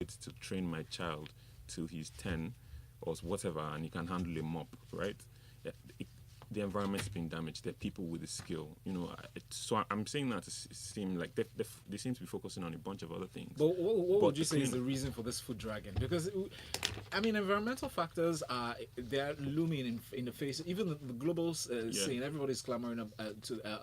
capacity to train my child till he's 10 or whatever, and he can handle a mop, right? Yeah, the environment's been damaged. There are people with the skill, so I'm saying that to seem like they seem to be focusing on a bunch of other things. But what would you say is the reason for this food dragon? Because I mean, environmental factors they're looming in the face. Even the global scene, everybody's clamoring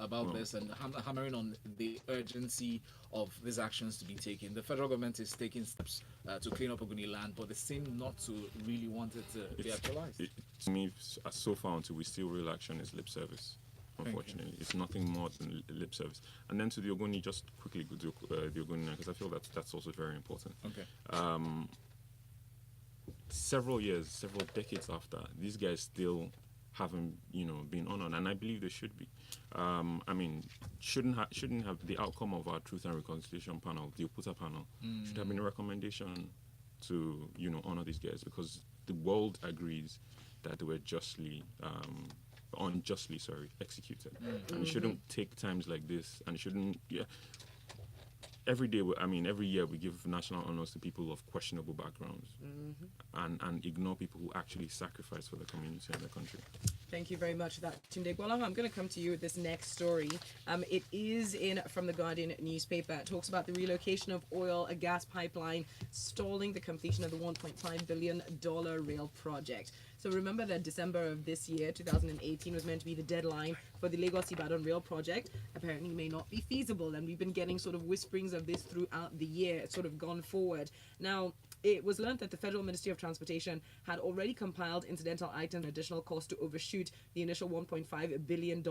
about this and hammering on the urgency of these actions to be taken. The federal government is taking steps to clean up Ogoni land, but they seem not to really want it to be actualized. To me, so far until we see real action, is lip service. Unfortunately, it's nothing more than lip service. And then to the Ogoni, just quickly go to the Ogoni, because I feel that that's also very important. Okay. Several decades after, these guys still haven't, been honored, and I believe they should be. I mean, shouldn't have the outcome of our Truth and Reconciliation panel, the Oputa panel, should have been a recommendation to, honor these guys, because the world agrees that they were unjustly executed. And it shouldn't take times like this, and it shouldn't, every year we give national honors to people of questionable backgrounds, and ignore people who actually sacrifice for the community and the country. Thank you very much for that, Tunde Gbolahan. I'm going to come to you with this next story. It is from the Guardian newspaper. It talks about the relocation of oil and gas pipeline stalling the completion of the $1.5 billion rail project. So remember that December of this year, 2018, was meant to be the deadline for the Lagos-Ibadan rail project. Apparently may not be feasible, and we've been getting sort of whisperings of this throughout the year. It's sort of gone forward. Now, it was learned that the Federal Ministry of Transportation had already compiled incidental items and additional costs to overshoot the initial $1.5 billion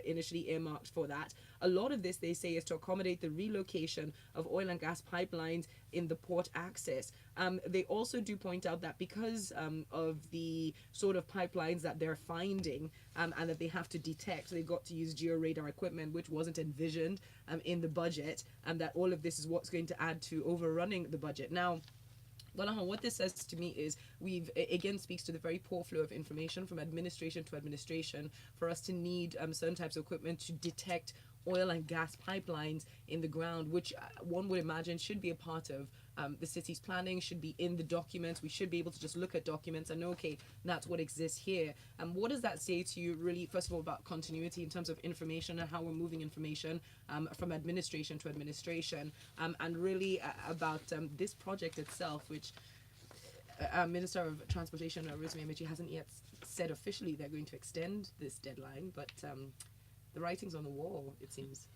initially earmarked for that. A lot of this, they say, is to accommodate the relocation of oil and gas pipelines in the port access. They also do point out that because of the sort of pipelines that they're finding and that they have to detect, they've got to use georadar equipment, which wasn't envisioned in the budget, and that all of this is what's going to add to overrunning the budget. Now, Gbolahan, what this says to me is again speaks to the very poor flow of information from administration to administration for us to need certain types of equipment to detect oil and gas pipelines in the ground, which one would imagine should be a part of the city's planning, should be in the documents. We should be able to just look at documents and know, okay, that's what exists here. And what does that say to you, really, first of all, about continuity in terms of information and how we're moving information from administration to administration, and really about this project itself, which Minister of Transportation, Rotimi Amechi, hasn't yet said officially they're going to extend this deadline, but the writing's on the wall, it seems.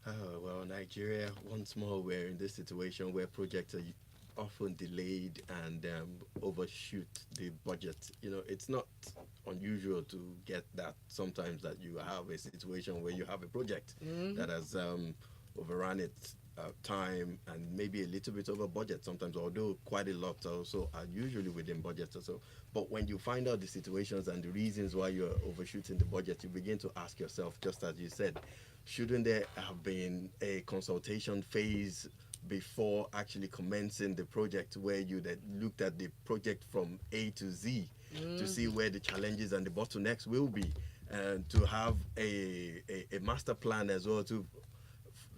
Oh, well, Nigeria, once more, we're in this situation where projects are often delayed and overshoot the budget. It's not unusual to get that sometimes, that you have a situation where you have a project that has overrun its time and maybe a little bit over budget sometimes, although quite a lot also are usually within budget or so. But when you find out the situations and the reasons why you're overshooting the budget, you begin to ask yourself, just as you said, shouldn't there have been a consultation phase before actually commencing the project, where you looked at the project from A to Z to see where the challenges and the bottlenecks will be, and to have a master plan as well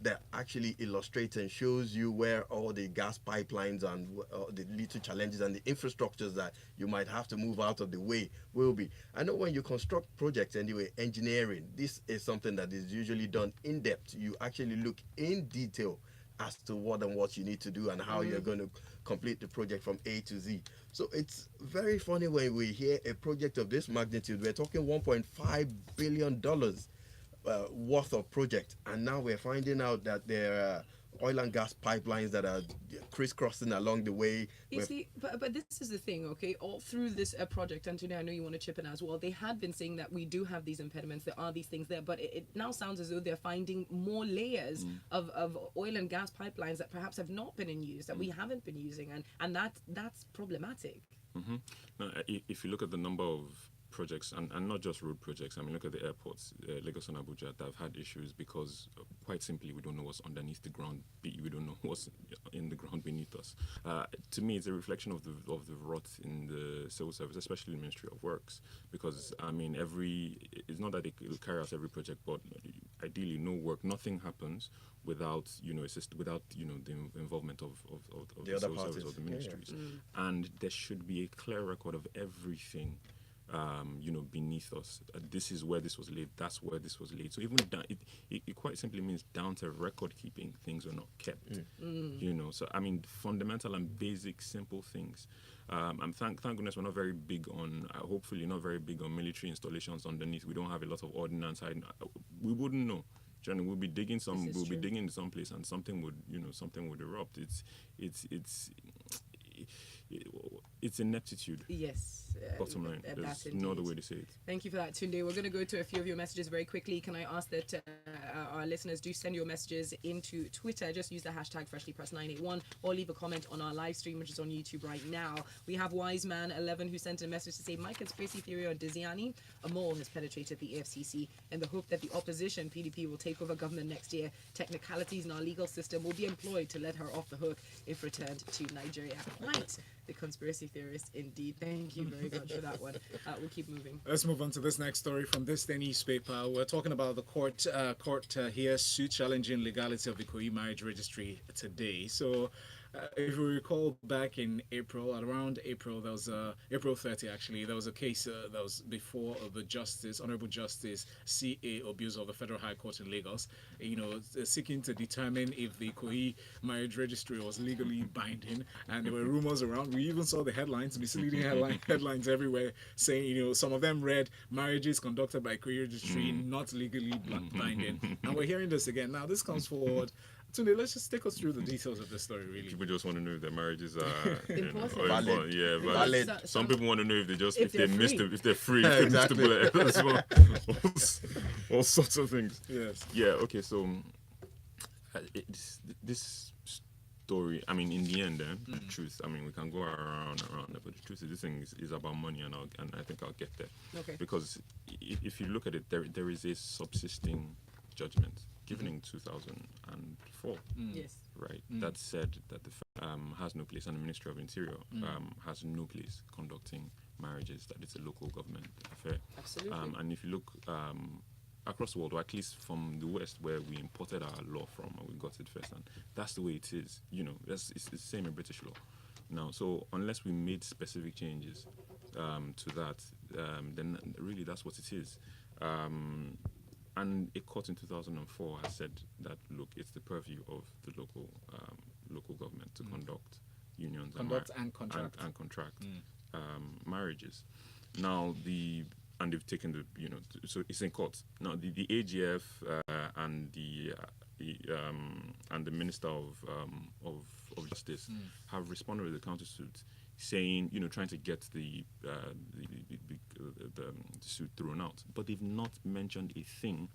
that actually illustrates and shows you where all the gas pipelines and the little challenges and the infrastructures that you might have to move out of the way will be. I know when you construct projects anyway, engineering, this is something that is usually done in depth. You actually look in detail as to what you need to do and how you're going to complete the project from A to Z. So it's very funny when we hear a project of this magnitude. We're talking $1.5 billion worth of project, and now we're finding out that there are oil and gas pipelines that are crisscrossing along the way. You see, but this is the thing, okay? All through this project, and today I know you want to chip in as well, they had been saying that we do have these impediments, there are these things there, but it now sounds as though they're finding more layers of oil and gas pipelines that perhaps have not been in use, that we haven't been using, and that's problematic. Now, if you look at the number of projects, and not just road projects, I mean, look at the airports, Lagos and Abuja, that have had issues because, quite simply, we don't know what's underneath the ground. We don't know what's in the ground beneath us. To me, it's a reflection of the rot in the civil service, especially the Ministry of Works, because, I mean, it's not that they carry out every project, but ideally no work, nothing happens without without the involvement of The other civil service parties. or the Yeah, ministries, and there should be a clear record of everything. Beneath us. This is where this was laid. That's where this was laid. So even down, it quite simply means down to record keeping, things were not kept. So I mean, fundamental and basic, simple things. And thank goodness we're not very big on. Hopefully, not very big on military installations underneath. We don't have a lot of ordnance. We wouldn't know. Johnny, we'll be digging This is true. digging in some place, and something would erupt. It's ineptitude. Yes. Bottom line, that's there's no other indeed. way to say it. Thank you for that, Tunde. We're going to go to a few of your messages very quickly. Can I ask that our listeners do send your messages into Twitter? Just use the hashtag FreshlyPress981 or leave a comment on our live stream, which is on YouTube right now. We have Wiseman11 who sent a message to say, my conspiracy theory on Diziani, a mole has penetrated the AFCC in the hope that the opposition, PDP, will take over government next year. Technicalities in our legal system will be employed to let her off the hook if returned to Nigeria. Right. The conspiracy theorist, indeed. Thank you very much for that one. We'll keep moving. Let's move on to this next story from this day newspaper. We're talking about the court here suit challenging legality of the Ikoyi marriage registry today. So if we recall back in April, around April, there was April 30 actually, there was a case that was before the Honorable Justice C.A. Obiuzo of the Federal High Court in Lagos, seeking to determine if the Ikoyi marriage registry was legally binding. And there were rumors around. We even saw the headlines, misleading headlines everywhere saying, some of them read marriages conducted by Ikoyi registry not legally binding. And we're hearing this again. Now this comes forward. Tunde, let's just take us through the details of the story, really. People just want to know if their marriages are Important. valid. Yeah, valid. Valid. Some people want to know if If they missed free. it, if they're free, Yeah, if they missed the exactly. bullet as well. all sorts of things. Yes. Yeah. Okay. So this story. I mean, in the end, the truth. I mean, we can go around, but the truth is, this thing is about money, and I think I'll get there. Okay. Because if you look at it, there is a subsisting judgment given in 2004. Yes. Right. That said that the has no place, and the Ministry of Interior has no place conducting marriages. That it's a local government affair. Absolutely. And if you look across the world, or at least from the West, where we imported our law from, and we got it first, and that's the way it is. It's the same in British law. Now, so unless we made specific changes to that, then really that's what it is. And a court in 2004 has said that, look, it's the purview of the local government to conduct unions And contract. marriages. Now and they've taken so it's in court now. The AGF and the Minister of Justice have responded with a countersuit, saying, trying to get the suit thrown out, but they've not mentioned a thing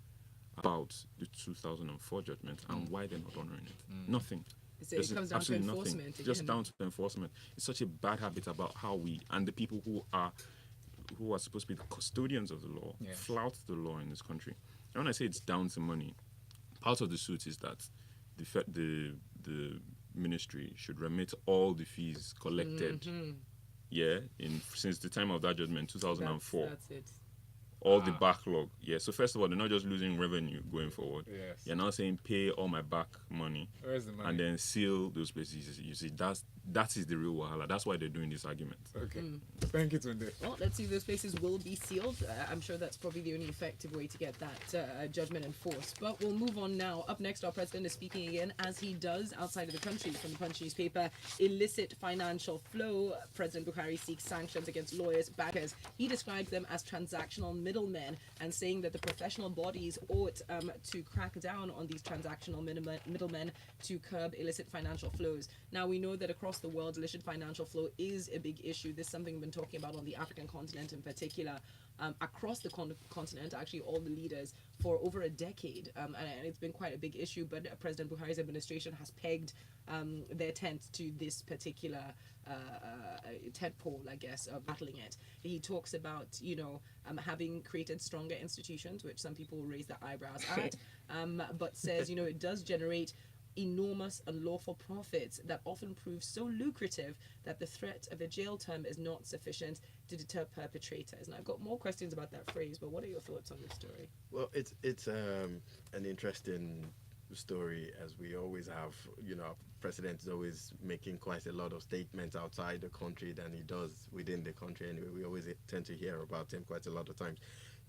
about the 2004 judgment and why they're not honoring it. Nothing. So it comes down to Absolutely nothing. enforcement. Just again. down to enforcement. It's such a bad habit about how we and the people who are supposed to be the custodians of the law flout the law in this country. And when I say it's down to money, part of the suit is that the ministry should remit all the fees collected. Since the time of that judgment, 2004. That's it. All the backlog. Yeah. So first of all, they're not just losing revenue going forward. Yes. You're now saying pay all my back money. Where's the money? And then seal those places. You see, that is the real wahala. That's why they're doing this argument. Okay. Thank you, Tunde. Well, let's see if those places will be sealed. I'm sure that's probably the only effective way to get that judgment enforced. But we'll move on now. Up next, our president is speaking again, as he does outside of the country, from the Punch newspaper. Illicit financial flow. President Buhari seeks sanctions against lawyers, bankers. He describes them as transactional middlemen, and saying that the professional bodies ought to crack down on these transactional middlemen to curb illicit financial flows. Now, we know that across the world, illicit financial flow is a big issue. This is something we've been talking about on the African continent in particular. Across the continent, actually all the leaders, for over a decade, and it's been quite a big issue. But President Buhari's administration has pegged their tent to this particular tentpole, I guess, battling it. He talks about having created stronger institutions, which some people raise their eyebrows at, but says it does generate enormous unlawful profits that often prove so lucrative that the threat of a jail term is not sufficient to deter perpetrators. And I've got more questions about that phrase, but what are your thoughts on this story? Well, it's an interesting story, as we always have. You know, our president is always making quite a lot of statements outside the country than he does within the country. Anyway, we always tend to hear about him quite a lot of times.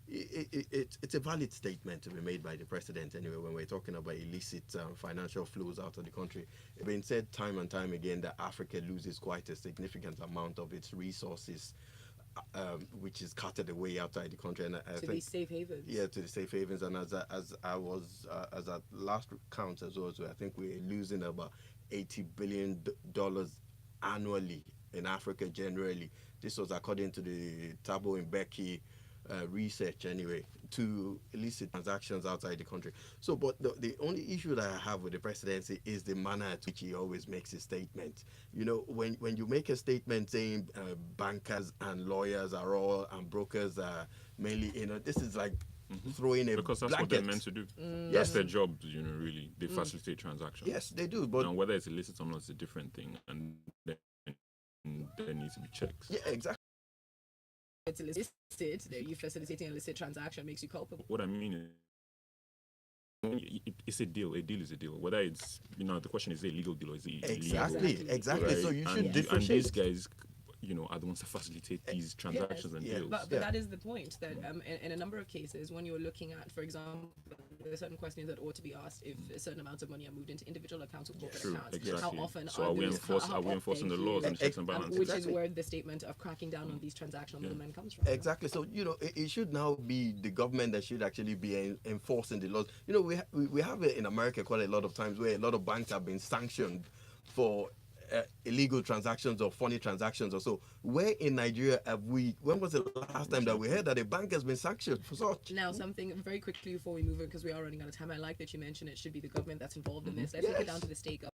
It's a valid statement to be made by the president anyway when we're talking about illicit financial flows out of the country. It's been said time and time again that Africa loses quite a significant amount of its resources, which is carted away outside the country. And I To think, these safe havens. yeah, to the safe havens. And as at last count as well, so I think we're losing about $80 billion annually in Africa generally. This was according to the Thabo Mbeki research anyway, to illicit transactions outside the country. So, but the only issue that I have with the presidency is the manner at which he always makes his statement. You know, when you make a statement saying bankers and lawyers are all, and brokers are mainly, you know, this is like throwing a Because that's blanket. what they're meant to do. That's their job, you know, really. They facilitate transactions. Yes, they do, but Now, whether it's illicit or not is a different thing, and then there needs to be checks. yeah, exactly. It's illicit. You facilitating an illicit transaction makes you culpable. What I mean is, it's a deal. A deal is a deal. Whether it's, you know, the question is, a legal deal or is it illegal? Exactly. So you should and differentiate. these guys, you know, are the ones that facilitate these transactions and deals. But that is the point, that in a number of cases, when you're looking at, for example, there are certain questions that ought to be asked if a certain amounts of money are moved into individual accounts or corporate True, accounts. exactly. How often So are are we, those- how enforcing the often- laws and checks and balances? which is Exactly. where the statement of cracking down on these transactional middlemen comes from. Exactly. So, you know, it should now be the government that should actually be enforcing the laws. You know, we have it in America quite a lot of times where a lot of banks have been sanctioned for illegal transactions or funny transactions or so. Where in Nigeria when was the last time that we heard that a bank has been sanctioned for such? Now, something very quickly before we move on, because we are running out of time. I like that you mentioned it should be the government that's involved in this. Let's take it down to the state government.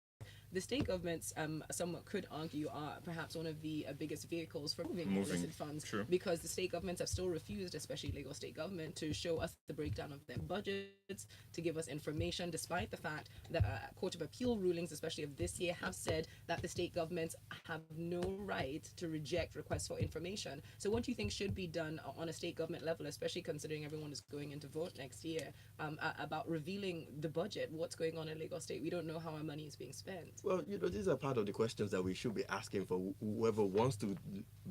The state governments, some could argue, are perhaps one of the biggest vehicles for moving illicit funds, because the state governments have still refused, especially Lagos state government, to show us the breakdown of their budgets, to give us information, despite the fact that Court of Appeal rulings, especially of this year, have said that the state governments have no right to reject requests for information. So what do you think should be done on a state government level, especially considering everyone is going into vote next year, about revealing the budget, what's going on in Lagos state? We don't know how our money is being spent. Well, you know, these are part of the questions that we should be asking for whoever wants to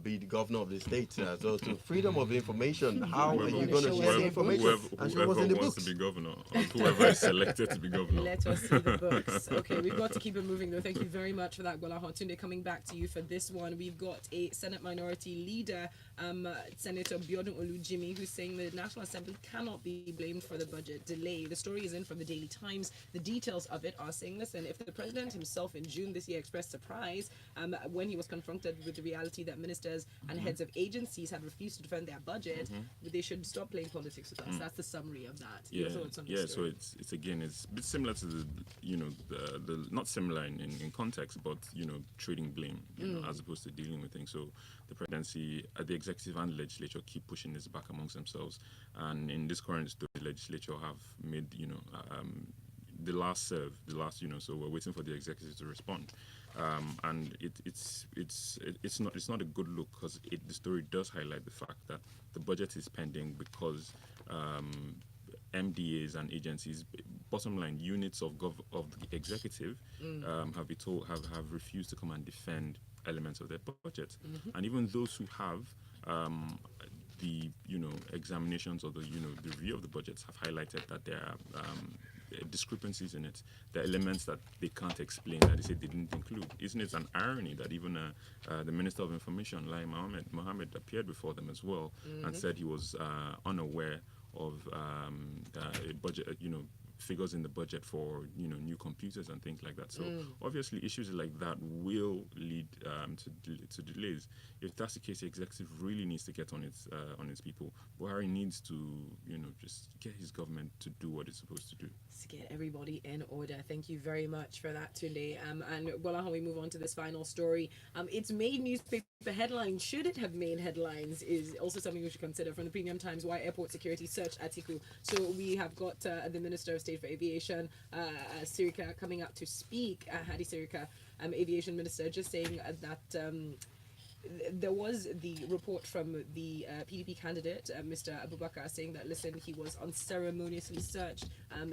be the governor of the state. So, to freedom of information, how are you going to share the information? Whoever wants to be governor, or whoever is selected to be governor. Let us see the books. Okay, we've got to keep it moving though. Thank you very much for that, Gbolahan. Tunde, coming back to you for this one. We've got a Senate Minority Leader, Senator Biodun Olujimi, who's saying the National Assembly cannot be blamed for the budget delay. The story is in from the Daily Times. The details of it are saying, listen, if the president himself in June this year expressed surprise when he was confronted with the reality that ministers and heads of agencies had refused to defend their budget, they should stop playing politics with us. That's the summary of that. Yeah, Your thoughts on yeah. this So story? it's again, it's a bit similar to the, you know, the not similar in context, but you know, trading blame, you know, as opposed to dealing with things. So the presidency, the executive and legislature keep pushing this back amongst themselves, and in this current story, the legislature have made, you know, the last, you know, so we're waiting for the executive to respond, and it's not a good look, because the story does highlight the fact that the budget is pending because MDAs and agencies, bottom line units of the executive, have refused to come and defend elements of their budget, and even those who have. The examinations or the review of the budgets have highlighted that there are discrepancies in it. There are elements that they can't explain that they say they didn't include. Isn't it an irony that even the Minister of Information, Lai Mohammed, appeared before them as well and said he was unaware of a budget, figures in the budget for new computers and things like that. So obviously issues like that will lead to delays. If that's the case, the executive really needs to get on its people. Buhari needs to just get his government to do what it's supposed to do. To get everybody in order. Thank you very much for that, Tunde. And Gbolahan, we move on to this final story. It's made newspaper headlines. Should it have made headlines is also something we should consider. From the Premium Times, why airport security search Atiku. So we have got the Minister of State for Aviation, Sirika, coming up to speak, Hadi Sirika, Aviation Minister, just saying that there was the report from the PDP candidate, Mr. Abubakar, saying that, listen, he was unceremoniously searched.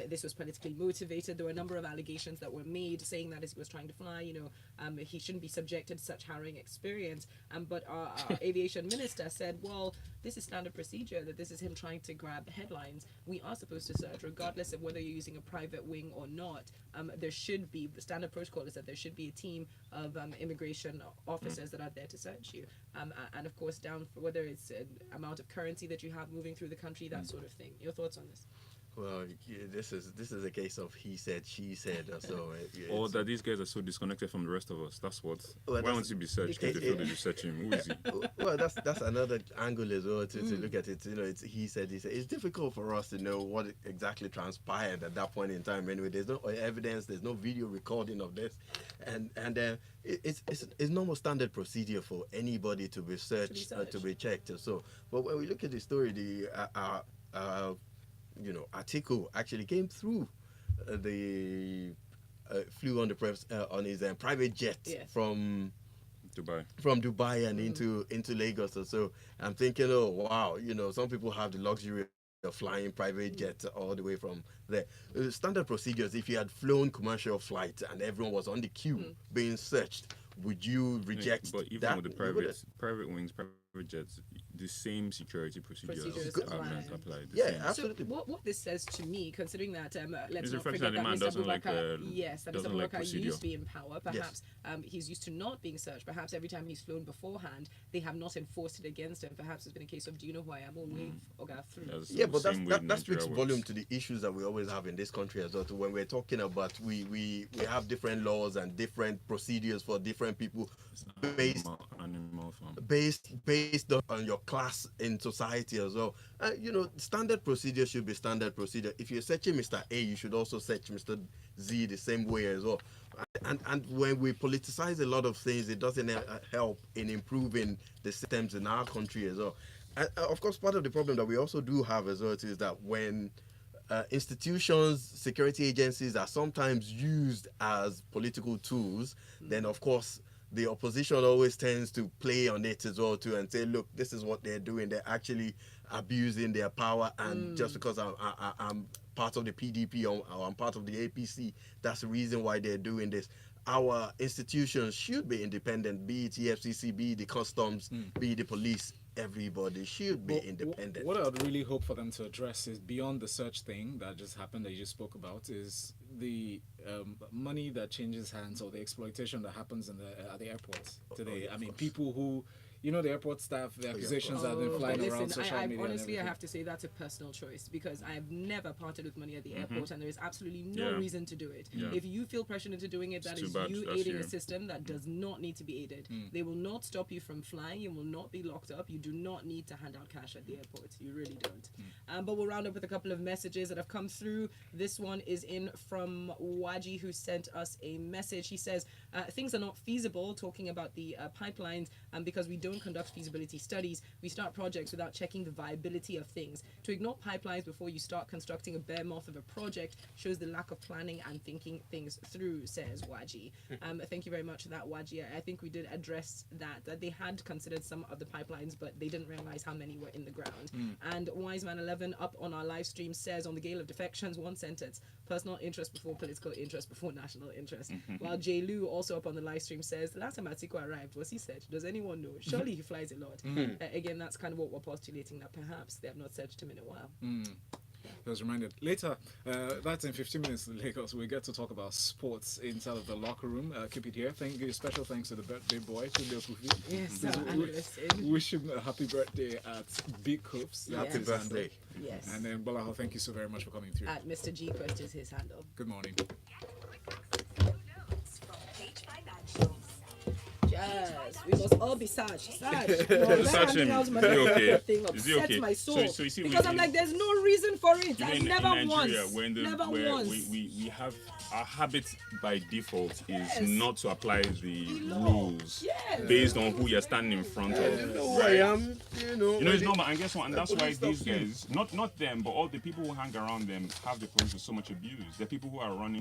This was politically motivated. There were a number of allegations that were made saying that as he was trying to fly, he shouldn't be subjected to such harrowing experience. But our aviation minister said, well, this is standard procedure, that this is him trying to grab headlines. We are supposed to search, regardless of whether you're using a private wing or not. There should be, the standard protocol is that there should be a team of immigration officers that are there to search you. And of course, down for whether it's an amount of currency that you have moving through the country, that sort of thing. Your thoughts on this? Well, this is a case of he said, she said, or so. Or that these guys are so disconnected from the rest of us. That's what. Well, why won't he be searched? Because they feel that you search him. Who is he? Well, that's another angle as well to look at it. It's he said. It's difficult for us to know what exactly transpired at that point in time. Anyway, there's no evidence. There's no video recording of this, and it's normal standard procedure for anybody to be searched, to be checked. Or so, but when we look at the story, the article actually came through flew on the press on his private jet from Dubai and into Lagos or so. I'm thinking, oh wow, some people have the luxury of flying private jets all the way from there. Standard procedures, if you had flown commercial flight and everyone was on the queue being searched, would you reject but even that? with the private wings, private jets, the same security procedures apply. Absolutely. So what this says to me, considering that let's It's not reflecting forget that the man Mr. doesn't like, Abubakar, that Mr. doesn't like Abubakar procedure. used to be in power. Perhaps he's used to not being searched. Perhaps every time he's flown beforehand, they have not enforced it against him. Perhaps it's been a case of, do you know who I am? Or wave or go through. But that speaks volume to the issues that we always have in this country as well. So when we're talking about we have different laws and different procedures for different people based on your class in society as well. Standard procedure should be standard procedure. If you're searching Mr. A, you should also search Mr. Z the same way as well. And when we politicize a lot of things, it doesn't help in improving the systems in our country as well. And of course, part of the problem that we also do have as well is that when institutions, security agencies are sometimes used as political tools, then of course the opposition always tends to play on it as well too and say, look, this is what they're doing. They're actually abusing their power, and just because I'm part of the PDP or I'm part of the APC, that's the reason why they're doing this. Our institutions should be independent, be it EFCC, be it the customs, be it the police. Everybody should be independent. What I would really hope for them to address is beyond the search thing that just happened, that you just spoke about, is the money that changes hands or the exploitation that happens at the airports today. I mean, people who, the airport staff, the accusations that have been flying around social media. Honestly, I have to say that's a personal choice, because I have never parted with money at the airport, and there is absolutely no reason to do it. If you feel pressured into doing it, that is you aiding a system that does not need to be aided. They will not stop you from flying. You will not be locked up. You do not need to hand out cash at the airport. You really don't. But we'll round up with a couple of messages that have come through. This one is in from Waji, who sent us a message. He says, things are not feasible, talking about the pipelines, because we don't conduct feasibility studies. We start projects without checking the viability of things. To ignore pipelines before you start constructing a behemoth of a project shows the lack of planning and thinking things through, says Waji. Thank you very much for that, Waji. I think we did address that they had considered some of the pipelines, but they didn't realize how many were in the ground. And Wiseman11 up on our live stream says, on the gale of defections, one sentence: personal interest before political interest before national interest. While J. Lou, also up on the live stream, says, the last time Atiko arrived, was he searched? Does anyone know? Surely he flies a lot. Again, that's kind of what we're postulating, that perhaps they have not searched him in a while. I was reminded later, that's in 15 minutes in Lagos, we get to talk about sports inside of the locker room. Keep it here. Thank you. Special thanks to the birthday boy, Tunde Gbolahan. Yes, wish him a happy birthday at Big Hoops. Happy birthday. Yes. And then Gbolahan, thank you so very much for coming through. At Mr. G Quest is his handle. Good morning. Yes, we must all be Sarge. Sarge. Search him. Is he okay? Is he okay? My soul. So you see, because I'm like, there's no reason for it. I in never Nigeria, once. when Never where once. we have our habit by default is Yes. not to apply the law. rules Yes. based on who you're standing in front of. You know who I am, You know, it's normal, and guess what? And that's why these guys, not them, but all the people who hang around them have the police with so much abuse. The people who are running